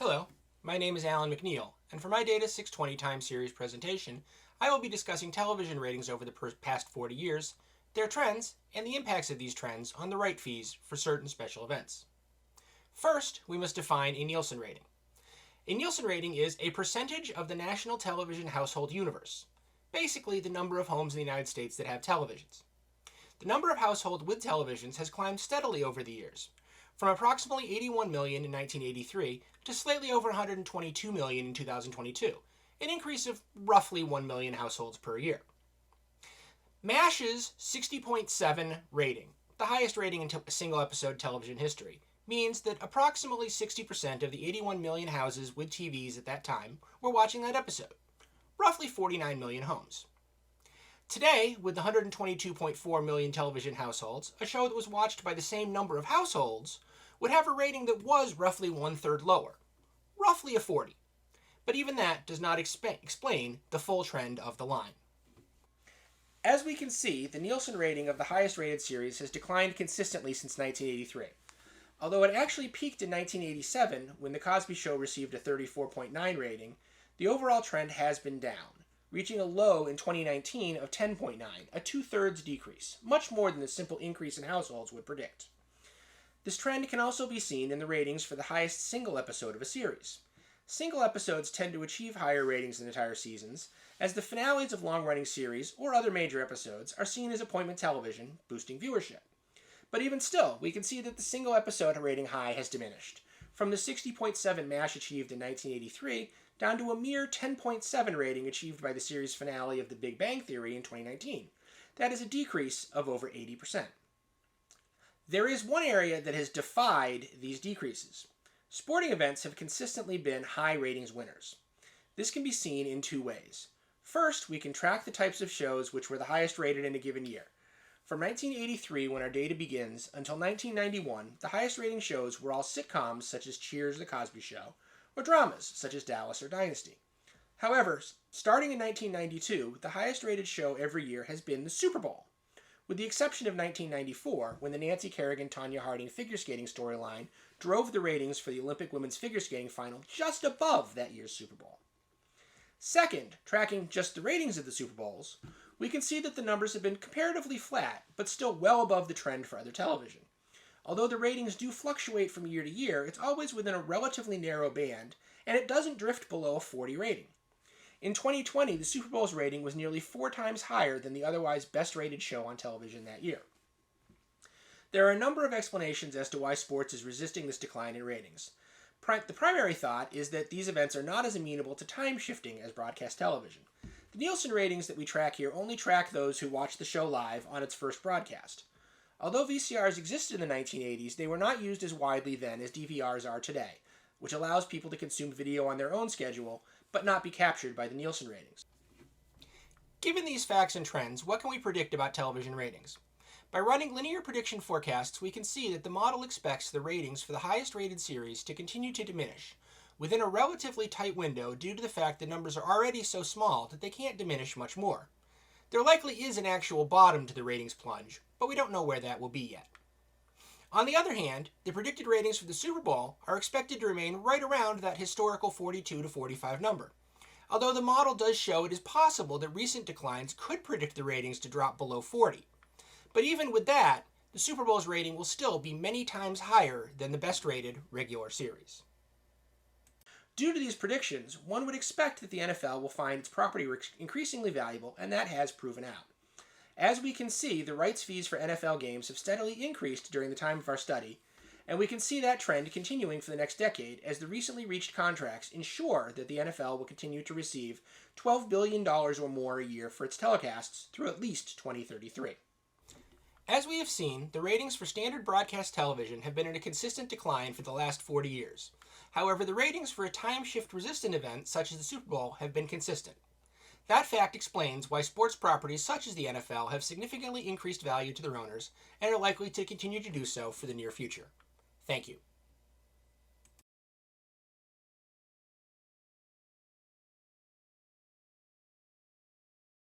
Hello, my name is Alan MacNeill, and for my DATA620 time series presentation, I will be discussing television ratings over the past 40 years, their trends, and the impacts of these trends on the right fees for certain special events. First, we must define a Nielsen rating. A Nielsen rating is a percentage of the national television household universe, basically the number of homes in the United States that have televisions. The number of households with televisions has climbed steadily over the years, from approximately 81 million in 1983 to slightly over 122 million in 2022, an increase of roughly 1 million households per year. MASH's 60.7 rating, the highest rating in single episode television history, means that approximately 60% of the 81 million houses with TVs at that time were watching that episode, roughly 49 million homes. Today, with the 122.4 million television households, a show that was watched by the same number of households would have a rating that was roughly one-third lower, roughly a 40. But even that does not explain the full trend of the line. As we can see, the Nielsen rating of the highest rated series has declined consistently since 1983. Although it actually peaked in 1987 when The Cosby Show received a 34.9 rating, the overall trend has been down, reaching a low in 2019 of 10.9, a two-thirds decrease, much more than the simple increase in households would predict. This trend can also be seen in the ratings for the highest single episode of a series. Single episodes tend to achieve higher ratings than entire seasons, as the finales of long-running series or other major episodes are seen as appointment television, boosting viewership. But even still, we can see that the single episode rating high has diminished, from the 60.7 MASH achieved in 1983 down to a mere 10.7 rating achieved by the series finale of The Big Bang Theory in 2019. That is a decrease of over 80%. There is one area that has defied these decreases. Sporting events have consistently been high ratings winners. This can be seen in two ways. First, we can track the types of shows which were the highest rated in a given year. From 1983, when our data begins, until 1991, the highest rating shows were all sitcoms such as Cheers, The Cosby Show, or dramas such as Dallas or Dynasty. However, starting in 1992, the highest rated show every year has been the Super Bowl, with the exception of 1994, when the Nancy Kerrigan-Tonya Harding figure skating storyline drove the ratings for the Olympic women's figure skating final just above that year's Super Bowl. Second, tracking just the ratings of the Super Bowls, we can see that the numbers have been comparatively flat, but still well above the trend for other television. Although the ratings do fluctuate from year to year, it's always within a relatively narrow band, and it doesn't drift below a 40 rating. In 2020, the Super Bowl's rating was nearly 4 times higher than the otherwise best-rated show on television that year. There are a number of explanations as to why sports is resisting this decline in ratings. The primary thought is that these events are not as amenable to time shifting as broadcast television. The Nielsen ratings that we track here only track those who watched the show live on its first broadcast. Although VCRs existed in the 1980s, they were not used as widely then as DVRs are today, which allows people to consume video on their own schedule, but not be captured by the Nielsen ratings. Given these facts and trends, what can we predict about television ratings? By running linear prediction forecasts, we can see that the model expects the ratings for the highest rated series to continue to diminish, within a relatively tight window due to the fact that numbers are already so small that they can't diminish much more. There likely is an actual bottom to the ratings plunge, but we don't know where that will be yet. On the other hand, the predicted ratings for the Super Bowl are expected to remain right around that historical 42 to 45 number, although the model does show it is possible that recent declines could predict the ratings to drop below 40. But even with that, the Super Bowl's rating will still be many times higher than the best-rated regular series. Due to these predictions, one would expect that the NFL will find its property increasingly valuable, and that has proven out. As we can see, the rights fees for NFL games have steadily increased during the time of our study, and we can see that trend continuing for the next decade as the recently reached contracts ensure that the NFL will continue to receive $12 billion or more a year for its telecasts through at least 2033. As we have seen, the ratings for standard broadcast television have been in a consistent decline for the last 40 years. However, the ratings for a time shift resistant event such as the Super Bowl have been consistent. That fact explains why sports properties such as the NFL have significantly increased value to their owners and are likely to continue to do so for the near future. Thank you.